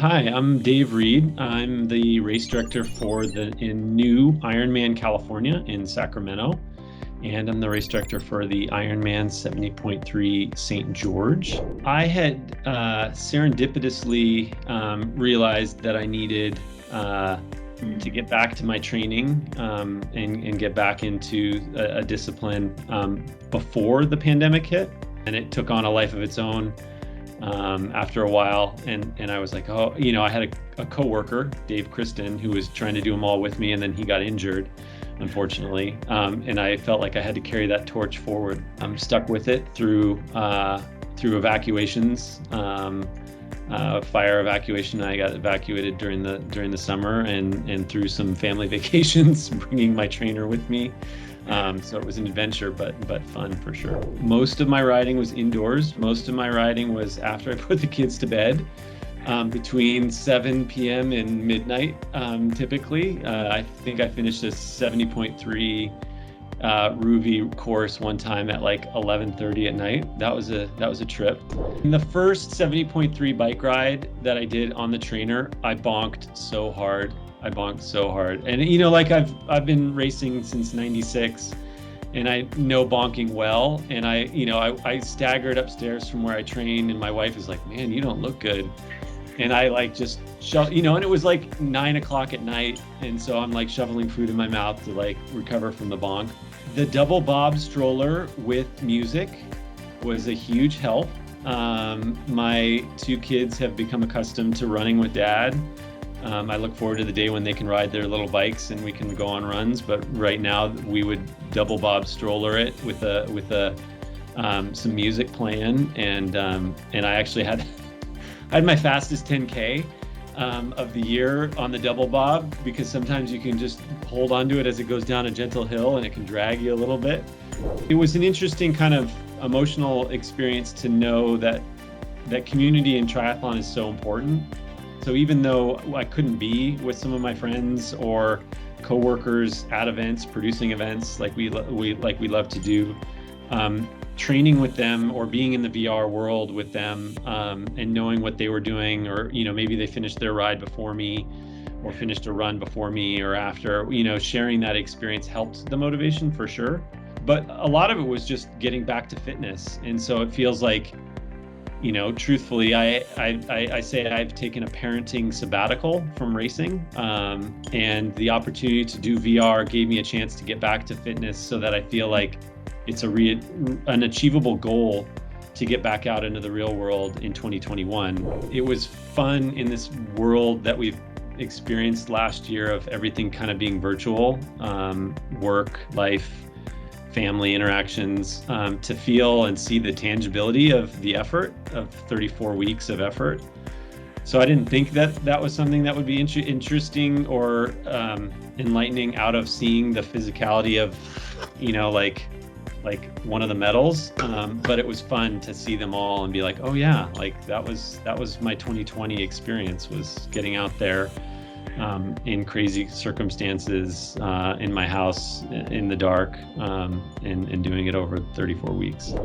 Hi, I'm Dave Reid. I'm the race director for the new IRONMAN California in Sacramento, and I'm the race director for the IRONMAN 70.3 St. George. I had serendipitously realized that I needed to get back to my training and get back into a discipline before the pandemic hit, and it took on a life of its own after a while, and I was like, I had a coworker, Dave Kristen, who was trying to do them all with me, and then he got injured, unfortunately, and I felt like I had to carry that torch forward. I'm stuck with it through evacuations, fire evacuation. I got evacuated during the summer, and through some family vacations, bringing my trainer with me. So it was an adventure, but fun for sure. Most of my riding was indoors. Most of my riding was after I put the kids to bed, between 7 p.m. and midnight, typically. I think I finished a 70.3 Ruby course one time at like 11:30 at night. That was a trip. In the first 70.3 bike ride that I did on the trainer, I bonked so hard. And like I've been racing since '96, and I know bonking well. And I staggered upstairs from where I train, and my wife is like, "Man, you don't look good." And I like just and it was like 9 o'clock at night, and so I'm like shoveling food in my mouth to like recover from the bonk. The double BOB stroller with music was a huge help. My two kids have become accustomed to running with dad. I look forward to the day when they can ride their little bikes and we can go on runs. But right now we would double BOB stroller it with some music playing, and I actually had my fastest 10K of the year on the double BOB, because sometimes you can just hold onto it as it goes down a gentle hill and it can drag you a little bit. It was an interesting kind of emotional experience to know that community in triathlon is so important. So even though I couldn't be with some of my friends or coworkers at events, producing events like we love to do, training with them or being in the VR world with them, and knowing what they were doing, or maybe they finished their ride before me or finished a run before me or after, sharing that experience helped the motivation for sure. But a lot of it was just getting back to fitness. And so it feels like, truthfully, I say I've taken a parenting sabbatical from racing, and the opportunity to do VR gave me a chance to get back to fitness, so that I feel like it's an achievable goal to get back out into the real world in 2021. It was fun in this world that we've experienced last year of everything kind of being virtual, work, life, family interactions, to feel and see the tangibility of the effort of 34 weeks of effort. So I didn't think that was something that would be interesting or enlightening out of seeing the physicality of, like one of the medals. But it was fun to see them all and be like, oh yeah, like that was my 2020 experience, was getting out there in crazy circumstances, in my house in the dark, and doing it over 34 weeks.